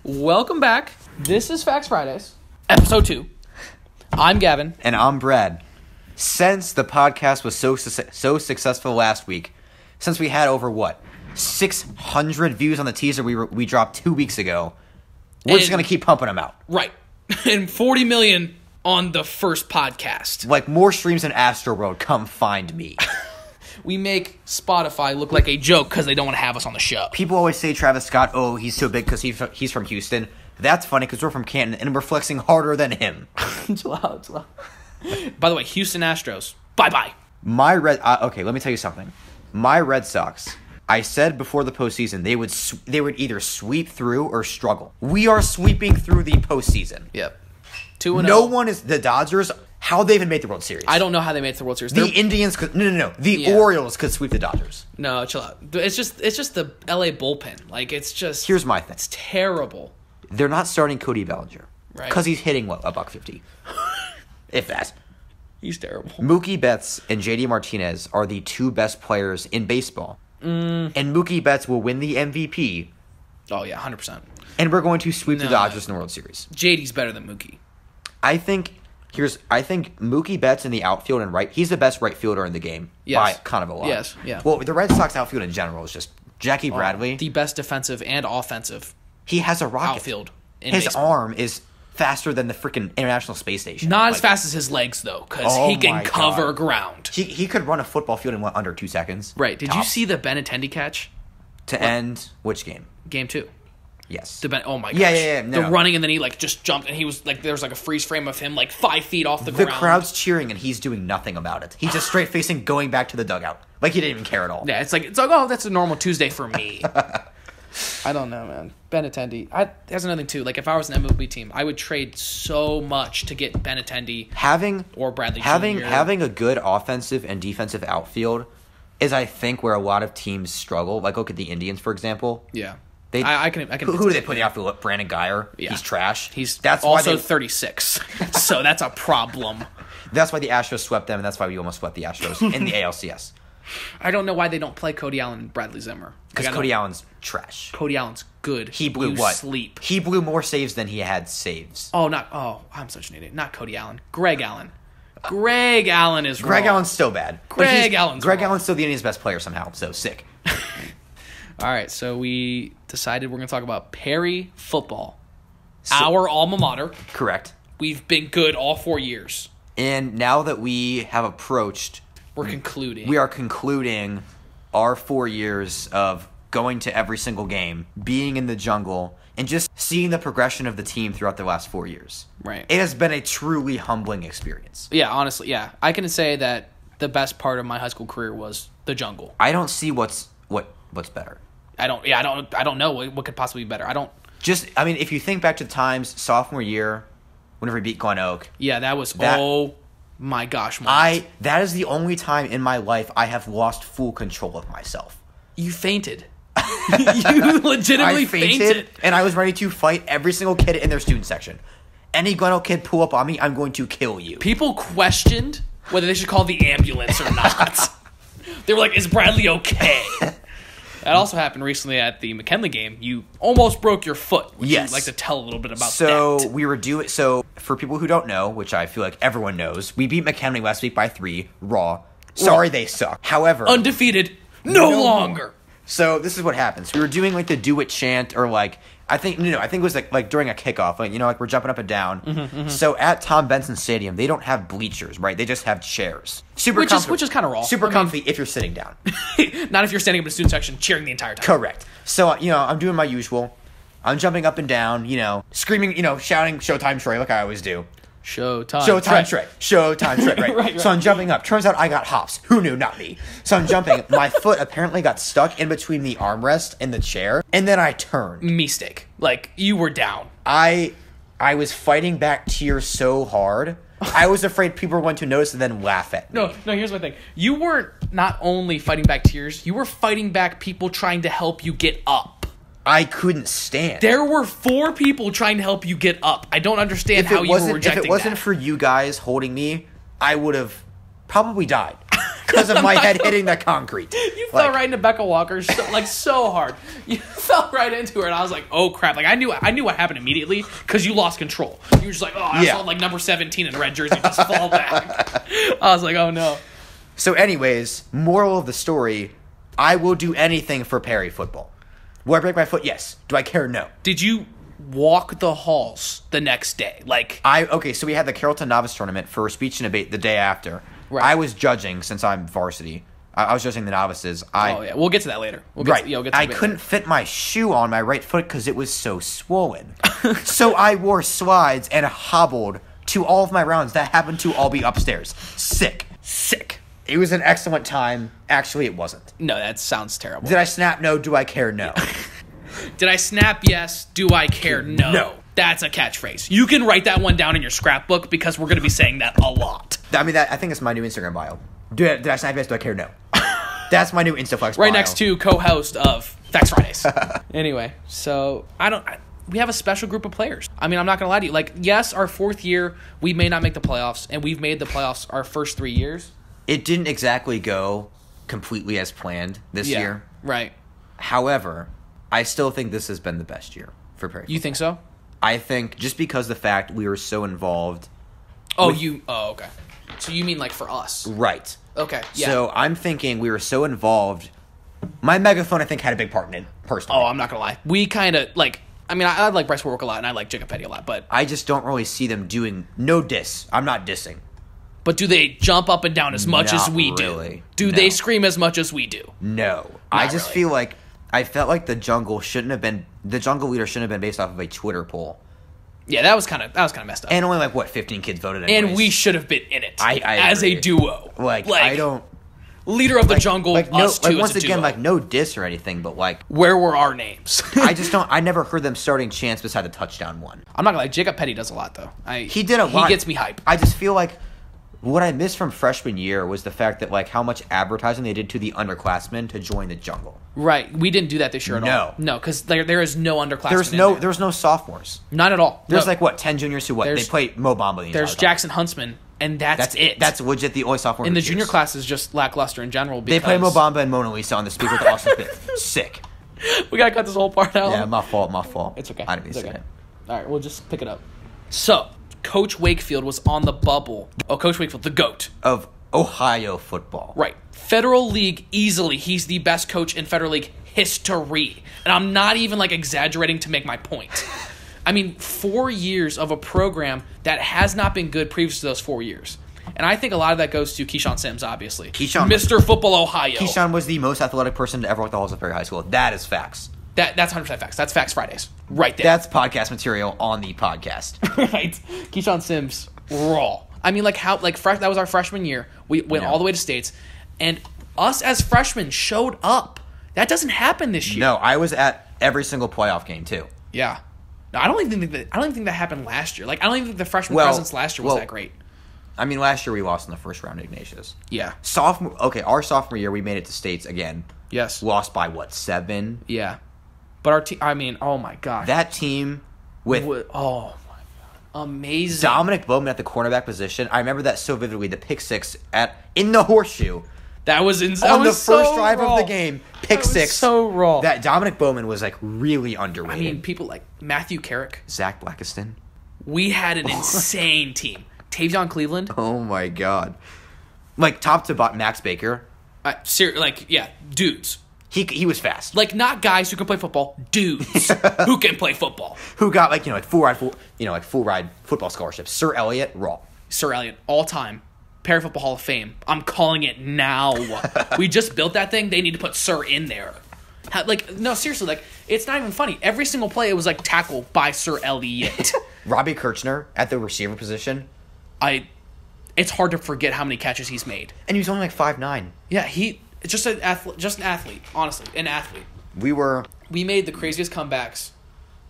Welcome back. This is Facts Fridays, episode 2. I'm Gavin. And I'm Brad. Since the podcast was so successful last week, since we had over, 600 views on the teaser we dropped 2 weeks ago, we're just going to keep pumping them out. Right. And 40 million on the first podcast. Like more streams than Astroworld, come find me. We make Spotify look like a joke because they don't want to have us on the show. People always say Travis Scott, he's so big because he's from Houston. That's funny because we're from Canton and we're flexing harder than him. Chill out. By the way, Houston Astros, bye-bye. Okay, let me tell you something. My Red Sox, I said before the postseason, they would either sweep through or struggle. We are sweeping through the postseason. Yep. 2-0. No one is the Dodgers. How they even made the World Series? I don't know how they made it to the World Series. The Indians could The Orioles could sweep the Dodgers. No, chill out. It's just the LA bullpen. Like it's just. Here's my thing. It's terrible. They're not starting Cody Bellinger, right? Because he's hitting $150, if that. He's terrible. Mookie Betts and JD Martinez are the two best players in baseball, and Mookie Betts will win the MVP. Oh yeah, 100%. And we're going to sweep the Dodgers in the World Series. JD's better than Mookie. I think Mookie Betts in the outfield and right. He's the best right fielder in the game by kind of a lot. Yes, yeah. Well, the Red Sox outfield in general is just Jackie Bradley. The best defensive and offensive. He has a rocket. Outfield. His arm is faster than the freaking International Space Station. Not as fast as his legs, though, because he can cover ground. He could run a football field in under 2 seconds. Right. Did you see the Benintendi catch? To end which game? Game 2. Yes. Oh my gosh. Yeah. No. The running and then he just jumped and he was there was a freeze frame of him 5 feet off the ground. The crowd's cheering and he's doing nothing about it. He's just straight facing going back to the dugout. He didn't even care at all. Yeah, it's like oh, that's a normal Tuesday for me. I don't know, man. Benintendi. There's another thing too. If I was an MLB team, I would trade so much to get Benintendi or Bradley Jr. Having a good offensive and defensive outfield is, I think, where a lot of teams struggle. Look at the Indians, for example. Yeah. I can. Who do they put in the outfield? Brandon Guyer. Yeah. He's trash. That's also 36, so that's a problem. That's why the Astros swept them, and that's why we almost swept the Astros in the ALCS. I don't know why they don't play Cody Allen and Bradley Zimmer. Because Cody Allen's trash. Cody Allen's good. He blew Sleep. He blew more saves than he had saves. I'm such an idiot. Not Cody Allen. Greg Allen. Greg Allen is Greg wrong. Allen's still bad. Greg Allen's still the Indians' best player somehow, so sick. All right, so we decided we're going to talk about Perry football. Our alma mater. Correct. We've been good all 4 years. And now that we have approached... We're concluding. We are concluding our 4 years of going to every single game, being in the jungle, and just seeing the progression of the team throughout the last 4 years. Right. It has been a truly humbling experience. Yeah, honestly, yeah. I can say that the best part of my high school career was the jungle. I don't see what's better. I don't know what could possibly be better. If you think back to the times sophomore year, whenever we beat Glen Oak. Yeah, that was oh my gosh, Mike. That is the only time in my life I have lost full control of myself. You fainted. You legitimately fainted. And I was ready to fight every single kid in their student section. Any Glen Oak kid pull up on me, I'm going to kill you. People questioned whether they should call the ambulance or not. They were like, is Bradley okay? That also happened recently at the McKinley game. You almost broke your foot. Would you like to tell a little bit about that? So for people who don't know, which I feel like everyone knows, we beat McKinley last week by 3, raw. Sorry, they suck. However, undefeated, no longer. So this is what happens. We were doing the do it chant or I think it was like during a kickoff, we're jumping up and down. Mm-hmm. So at Tom Benson Stadium, they don't have bleachers, right? They just have chairs. Which is kind of raw. Super comfy if you're sitting down. Not if you're standing up in the student section cheering the entire time. Correct. So, I'm doing my usual. I'm jumping up and down, screaming, shouting Showtime Trey like I always do. Showtime Trey, right. Right. So I'm jumping up. Turns out I got hops. Who knew? Not me. So I'm jumping. My foot apparently got stuck in between the armrest and the chair, and then I turned. Mistake. You were down. I was fighting back tears so hard. I was afraid people were going to notice and then laugh at me. No, here's my thing. You weren't not only fighting back tears, you were fighting back people trying to help you get up. I couldn't stand. There were 4 people trying to help you get up. I don't understand how you were rejecting that. If it wasn't for you guys holding me, I would have probably died. because of my head hitting the concrete. You fell right into Becca Walker, so hard. You fell right into her, and I was like, "Oh crap!" Like I knew what happened immediately because you lost control. You were just like, "Oh, I saw like number 17 in red jersey just fall back." I was like, "Oh no." So, anyways, moral of the story: I will do anything for Perry football. Will I break my foot? Yes. Do I care? No. Did you walk the halls the next day? So we had the Carrollton Novice Tournament for speech and debate the day after. Right. I was judging since I'm varsity. I was judging the novices. We'll get to that later. We'll get to I couldn't fit my shoe on my right foot because it was so swollen. So I wore slides and hobbled to all of my rounds that happened to all be upstairs. Sick. It was an excellent time. Actually, it wasn't. No, that sounds terrible. Did I snap? No. Do I care? No. Did I snap? Yes. Do I care? No. No. That's a catchphrase. You can write that one down in your scrapbook because we're going to be saying that a lot. I mean, I think it's my new Instagram bio. Did I snap? Yes. Do I care? No. That's my new Instaflex bio. Right next to co-host of Facts Fridays. Anyway, so we have a special group of players. I mean, I'm not going to lie to you. Like, yes, our fourth year, we may not make the playoffs, and we've made the playoffs our first 3 years. It didn't exactly go completely as planned this year. Right. However, I still think this has been the best year for Perry. You think so? I think just because the fact we were so involved. Okay. So you mean like for us? Right. Okay. Yeah. So I'm thinking we were so involved. My megaphone, I think, had a big part in it, personally. Oh, I'm not going to lie. We kind of, I like Bryce Warwick a lot, and I like Jacob Petty a lot, but... I just don't really see them doing... No diss. I'm not dissing. But do they jump up and down as much as we really. do? Do they scream as much as we do? No. I just feel like... I felt like the jungle leader shouldn't have been based off of a Twitter poll. Yeah, that was kind of messed up. And only 15 kids voted anyways. And we should have been in it I as agree. a duo. I don't... Leader of the jungle, us two once as a again, duo. no diss or anything, but where were our names? I never heard them starting chants beside the touchdown one. I'm not gonna lie, Jacob Petty does a lot though. He did a lot. He gets me hype. I just feel like what I missed from freshman year was the fact that how much advertising they did to the underclassmen to join the jungle. Right, we didn't do that this year at all. No, because there is no underclassmen. There's no sophomores. Not at all. There's 10 juniors who they play Mo Bamba. There's Jackson Huntsman. And that's it. That's legit the only sophomore. And the junior class is just lackluster in general. They play Mo Bamba and Mona Lisa on the speaker with Austin Smith. Sick. We gotta cut this whole part out. Yeah, my fault. It's okay. I didn't mean to say it. All right, we'll just pick it up. So, Coach Wakefield was on the bubble. Oh, Coach Wakefield, the GOAT. Of Ohio football. Right. Federal League, easily, he's the best coach in Federal League history. And I'm not even exaggerating to make my point. I mean, 4 years of a program that has not been good previous to those 4 years. And I think a lot of that goes to Keyshawn Sims, obviously. Mr. Football Ohio. Keyshawn was the most athletic person to ever walk the halls of Perry High School. That is facts. That's 100% facts. That's Facts Fridays. Right there. That's podcast material on the podcast. Right. Keyshawn Sims, raw. I mean, that was our freshman year. We went all the way to states. And us as freshmen showed up. That doesn't happen this year. No, I was at every single playoff game, too. Yeah. No, I don't even think that happened last year. I don't even think the freshman presence last year was that great. I mean, last year we lost in the first round to Ignatius. Yeah. Our sophomore year we made it to states again. Yes. Lost by 7? Yeah. But our team, oh my gosh. That team with oh my god, amazing. Dominic Bowman at the cornerback position. I remember that so vividly. The pick six in the horseshoe. That was insane. On the first drive of the game, pick six. So raw. That Dominic Bowman was really underrated. I mean, people like Matthew Carrick, Zach Blackiston. We had an insane team. Tavion Cleveland. Oh my god. Top to bottom, Max Baker. Dudes. He was fast. Not guys who can play football, dudes who can play football. Who got full ride football scholarships. Sir Elliott, raw. Sir Elliott, all time. Perry Football Hall of Fame. I'm calling it now. We just built that thing. They need to put Sir in there. No, seriously, it's not even funny. Every single play, it was tackled by Sir Elliott. Robbie Kirchner at the receiver position. It's hard to forget how many catches he's made. And he was only 5'9". Yeah, it's just an athlete, honestly, an athlete. We made the craziest comebacks.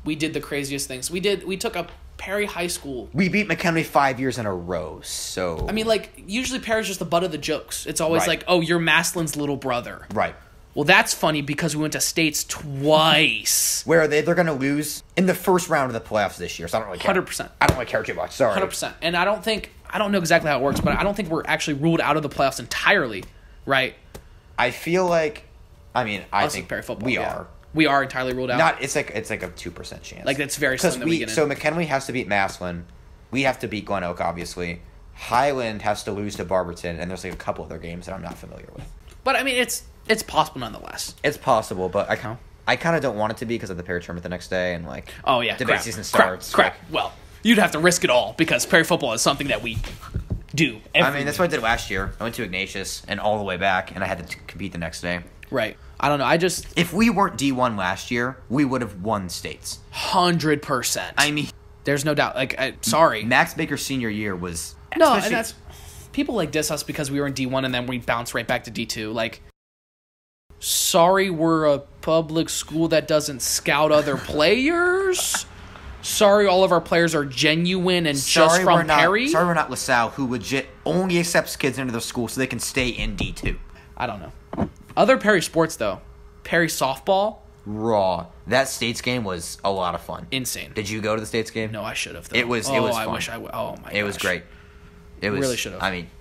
We did the craziest things. We took a Perry High School. We beat McHenry 5 years in a row, so... I mean, usually Perry's just the butt of the jokes. It's always you're Maslin's little brother. Right. Well, that's funny because we went to states twice. Where they're going to lose in the first round of the playoffs this year, so I don't really care. 100%. I don't really care too much, sorry. 100%. And I don't know exactly how it works, but I don't think we're actually ruled out of the playoffs entirely right? I feel like, I think Perry football. we are. We are entirely ruled out. It's like a 2% chance. Like that's very slim that we get in. So McKinley has to beat Massillon. We have to beat Glen Oak, obviously. Highland has to lose to Barberton, and there's like a couple other games that I'm not familiar with. But I mean, it's possible nonetheless. It's possible, but I kind of don't want it to be because of the Perry tournament the next day, and like debate season starts. Crap. Well, you'd have to risk it all because Perry football is something that we do. That's what I did last year. I went to Ignatius and all the way back, and I had to compete the next day. Right. I don't know. If we weren't D1 last year, we would have won states. 100%. There's no doubt. Like, sorry. Max Baker's senior year was... No, and that's... People, like, diss us because we were in D1 and then we bounced right back to D2. Like, sorry we're a public school that doesn't scout other players. Sorry all of our players are genuine and just from Perry. Sorry we're not LaSalle, who legit only accepts kids into their school so they can stay in D2. I don't know. Other Perry sports, though. Perry softball. Raw. That States game was a lot of fun. Insane. Did you go to the States game? No, I should have, though. It was fun. I wish I would. Oh, my gosh. It was great. It was, really should have.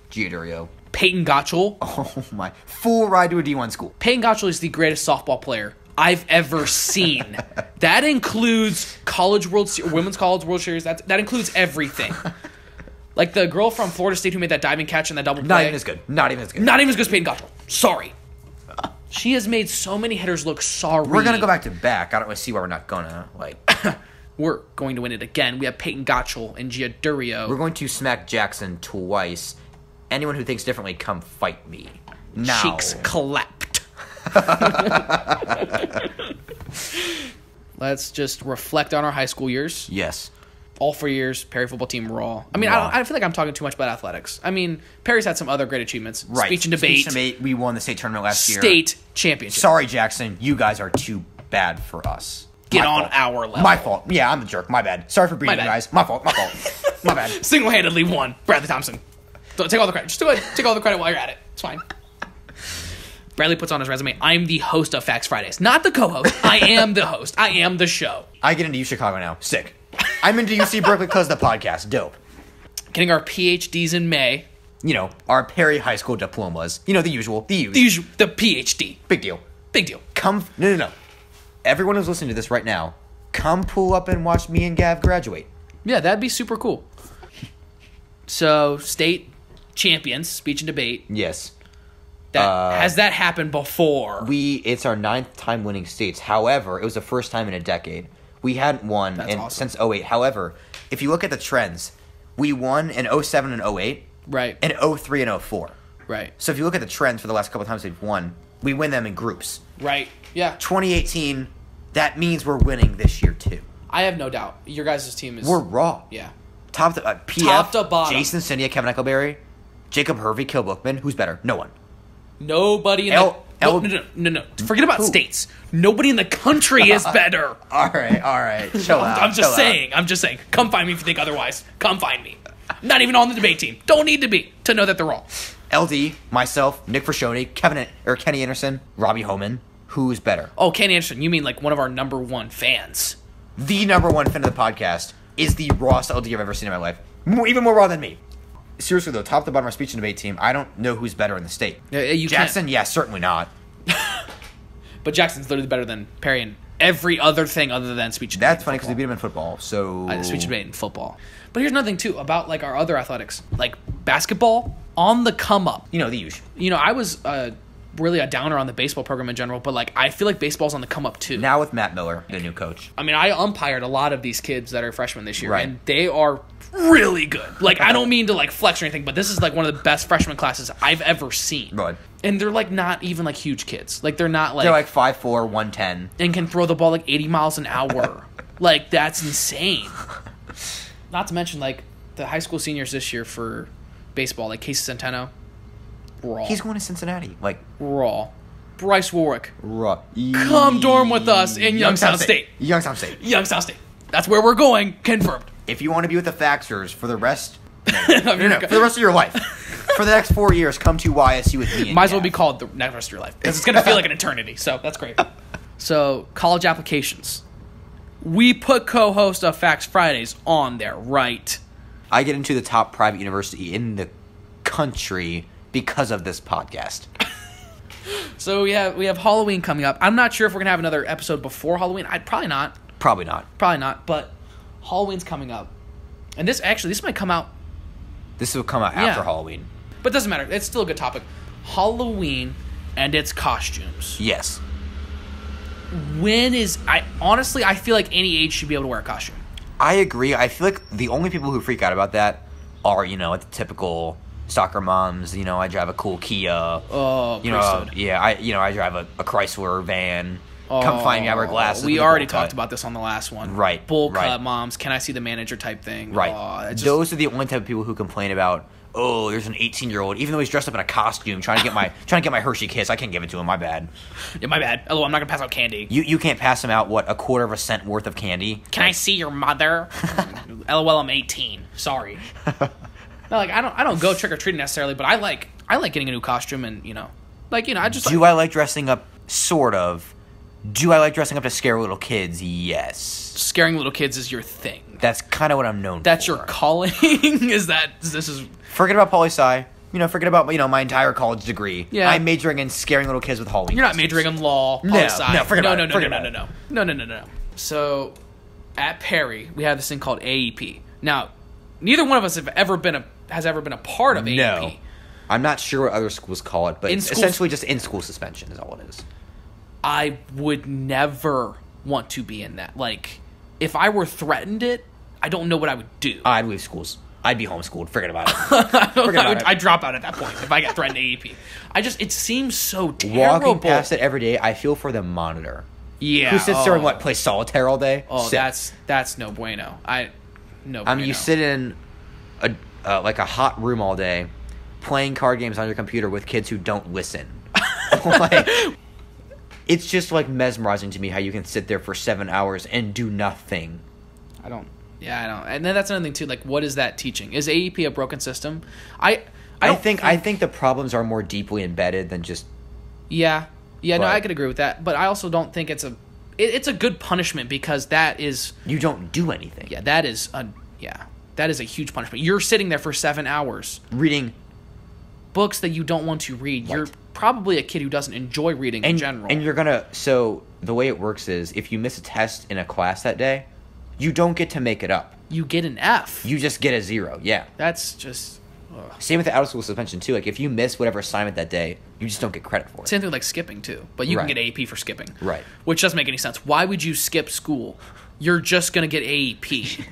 Giodurio. Peyton Gottschall. Oh, my. Full ride to a D1 school. Peyton Gottschall is the greatest softball player I've ever seen. That includes Women's College World Series. That includes everything. Like the girl from Florida State who made that diving catch and that double play. Not even as good. Not even as good as Peyton Gottschall. Sorry. She has made so many hitters look sorry. We're going to go back to back. I don't really see why we're not going to. We're going to win it again. We have Peyton Gottschall and Giodurio. We're going to smack Jackson twice. Anyone who thinks differently, come fight me. Now. Cheeks clapped. Let's just reflect on our high school years. Yes. All 4 years, Perry football team raw. I feel like I'm talking too much about athletics. Perry's had some other great achievements. Right. Speech and debate. We won the state tournament last year. State championship. Sorry, Jackson. You guys are too bad for us. Get on our level. My fault. Yeah, I'm the jerk. My bad. Sorry for beating you guys. My fault. My bad. Single-handedly won. Bradley Thompson. Don't take all the credit. Just do it. Take all the credit while you're at it. It's fine. Bradley puts on his resume, I'm the host of Facts Fridays. Not the co-host. I am the host. I am the show. I get into U Chicago now. Sick. I'm into UC Berkeley because of the podcast. Dope. Getting our PhDs in May. Our Perry High School diplomas. The usual. The PhD. Big deal. Big deal. No. Everyone who's listening to this right now, come pull up and watch me and Gav graduate. Yeah, that'd be super cool. So, state champions, speech and debate. Yes. Has that happened before? It's our 9th time winning states. However, it was the first time in a decade. We hadn't won since 08. However, if you look at the trends, we won in 07 and 08. Right. And 03 and 04. Right. So if you look at the trends for the last couple of times we've won, we win them in groups. Right. Yeah. 2018, that means we're winning this year too. I have no doubt. Your guys' team is... We're raw. Yeah. Top to bottom. Jason Cynthia, Kevin Eckleberry, Jacob Hervey, Kill Bookman. Who's better? No one. Nobody in No. Forget about states. Nobody in the country is better. All right. Chill out. I'm just saying. Come find me if you think otherwise. Come find me. Not even on the debate team. Don't need to be to know that they're wrong. LD, myself, Nick Frashoni, Kenny Anderson, Robbie Homan. Who's better? Oh, Kenny Anderson. You mean like one of our number one fans? The number one fan of the podcast is the rawest LD I've ever seen in my life. Even more raw than me. Seriously, though, top to bottom of our speech and debate team, I don't know who's better in the state. Jackson, yeah, certainly not. But Jackson's literally better than Perry in every other thing other than speech and debate. That's funny because we beat him in football, so... speech and debate in football. But here's another thing, too, about like our other athletics. Like basketball, on the come-up. The usual. I was really a downer on the baseball program in general, but like I feel like baseball's on the come-up, too. Now with Matt Miller, the new coach. I umpired a lot of these kids that are freshmen this year, right. And they are... really good. Like, I don't mean to, like, flex or anything, but this is, like, one of the best freshman classes I've ever seen. Right. And they're, like, not even, like, huge kids. Like, they're not, like... They're, like, 5'4", 110. And can throw the ball, like, 80 miles an hour. Like, that's insane. Not to mention, like, the high school seniors this year for baseball, like, Casey Centeno, raw. He's going to Cincinnati. Like... raw. Bryce Warwick. Raw. Come dorm with us in Youngstown State. Youngstown State. That's where we're going. Confirmed. If you want to be with the Faxers for the rest... No, for the rest of your life. For the next 4 years, come to YSU with me. Might as well be called the next rest of your life. Because it's going to feel like an eternity. So, that's great. So, college applications. We put co-host of Facts Fridays on there, right? I get into the top private university in the country because of this podcast. So we have Halloween coming up. I'm not sure if we're gonna have another episode before Halloween. Probably not. Probably not. But Halloween's coming up, and this might come out. This will come out after Halloween. But it doesn't matter. It's still a good topic. Halloween and its costumes. Yes. I feel like any age should be able to wear a costume. I agree. I feel like the only people who freak out about that are, the typical soccer moms. I drive a cool Kia. Oh, priesthood. I drive a Chrysler van. Come find me, I wear glasses. We already talked about this on the last one. Right. Bull cut moms. Can I see the manager type thing? Right. Those are the only type of people who complain about, there's an 18-year-old, even though he's dressed up in a costume, trying to get my Hershey Kiss. I can't give it to him. My bad. Yeah, my bad. Oh, I'm not gonna pass out candy. You can't pass him out a quarter of a cent worth of candy. Can I see your mother? LOL, I'm 18. Sorry. No, I don't go trick or treating necessarily, but I like getting a new costume and I just. Do I like dressing up? Sort of. Do I like dressing up to scare little kids? Yes. Scaring little kids is your thing. That's kind of what I'm known for. That's your calling? This is... Forget about poli-sci. Forget about, my entire college degree. Yeah. I'm majoring in scaring little kids with Halloween. You're not majoring in law, poli-sci. No, forget about it. No. So, at Perry, we have this thing called AEP. Now, neither one of us has ever been a part of AEP. No. I'm not sure what other schools call it, but it's essentially just in-school suspension is all it is. I would never want to be in that. If I were threatened I don't know what I would do. I'd leave schools. I'd be homeschooled. Forget about it. I'd drop out at that point if I got threatened AEP. It seems so terrible. Walking past it every day, I feel for the monitor. Yeah. Who sits there and plays solitaire all day? Oh, that's no bueno. You sit in a hot room all day, playing card games on your computer with kids who don't listen. It's just mesmerizing to me how you can sit there for 7 hours and do nothing. I don't. And then that's another thing too. What is that teaching? Is AEP a broken system? I think the problems are more deeply embedded than just. Yeah. No, I could agree with that, but I also don't think it's a good punishment because that is. You don't do anything. Yeah, that is a huge punishment. You're sitting there for 7 hours reading books that you don't want to read. Right. You're probably a kid who doesn't enjoy reading in general. And so the way it works is if you miss a test in a class that day, you don't get to make it up. You get an F. You just get a 0, yeah. That's just... Ugh. Same with the out-of-school suspension, too. If you miss whatever assignment that day, you just don't get credit for it. Same thing like skipping, too. But you can get AEP for skipping. Right. Which doesn't make any sense. Why would you skip school? You're just going to get AEP.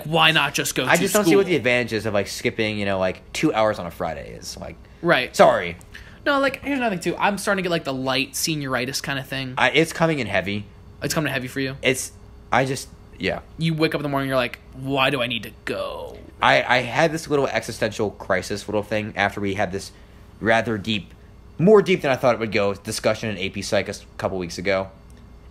Why not just go to school? I just don't see what the advantage is of, skipping, 2 hours on a Friday is. Right. Sorry. No, here's another thing, too. I'm starting to get, the light senioritis kind of thing. It's coming in heavy. It's coming in heavy for you? Yeah. You wake up in the morning, you're like, why do I need to go? I had this little existential crisis little thing after we had this rather deep, more deep than I thought it would go, discussion in AP Psych a couple weeks ago.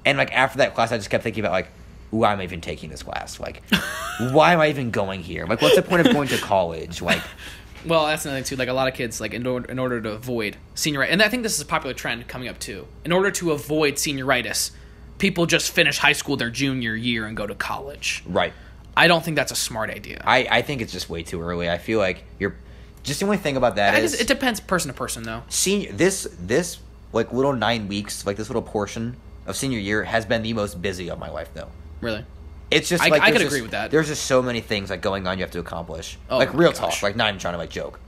And, after that class, I just kept thinking about, why am I even taking this class? Why am I even going here? What's the point of going to college? Well, that's another thing, too. A lot of kids, in order to avoid senioritis, and I think this is a popular trend coming up, too. In order to avoid senioritis, people just finish high school their junior year and go to college. Right. I don't think that's a smart idea. I think it's just way too early. I feel like you're... Just the only thing about that is... It depends person to person, though. This little 9 weeks, this little portion of senior year has been the most busy of my life, though. Really? It's just I could agree with that. There's just so many things going on you have to accomplish. Oh, real talk. Not even trying to joke.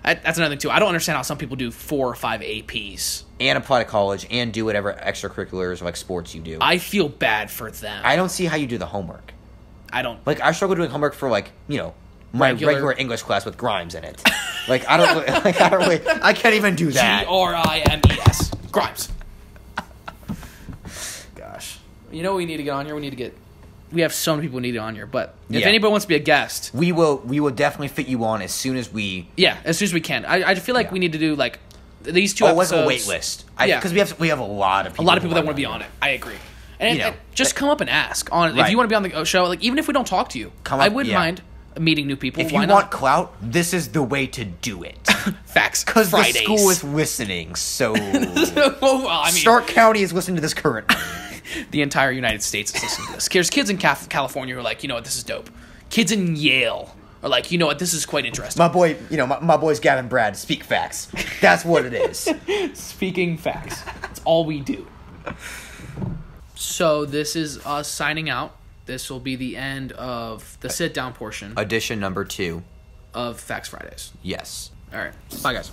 That's another thing too. I don't understand how some people do 4 or 5 APs and apply to college and do whatever extracurriculars sports you do. I feel bad for them. I don't see how you do the homework. I don't. I struggle doing homework for my regular English class with Grimes in it. I don't really. I can't even do that. Grimes. Grimes. Gosh. You know what we need to get on here? We have so many people who need it on here, but if anybody wants to be a guest... We will definitely fit you on as soon as we... Yeah, as soon as we can. I feel like we need to do, these 2 episodes... a wait list. Because we have a lot of people... A lot of people that want to be on it. I agree. And just come up and ask. If you want to be on the show, even if we don't talk to you, I wouldn't mind meeting new people. If you want clout, this is the way to do it. Facts. Because the school is listening, so... well, Stark County is listening to this currently. The entire United States is listening to this. There's kids in California who are like, you know what, this is dope. Kids in Yale are like, you know what, this is quite interesting. My boy, my boys Gav and Brad speak facts. That's what it is. Speaking facts. That's all we do. So this is us signing out. This will be the end of the sit-down portion. Edition number 2. Of Facts Fridays. Yes. All right. Bye, guys.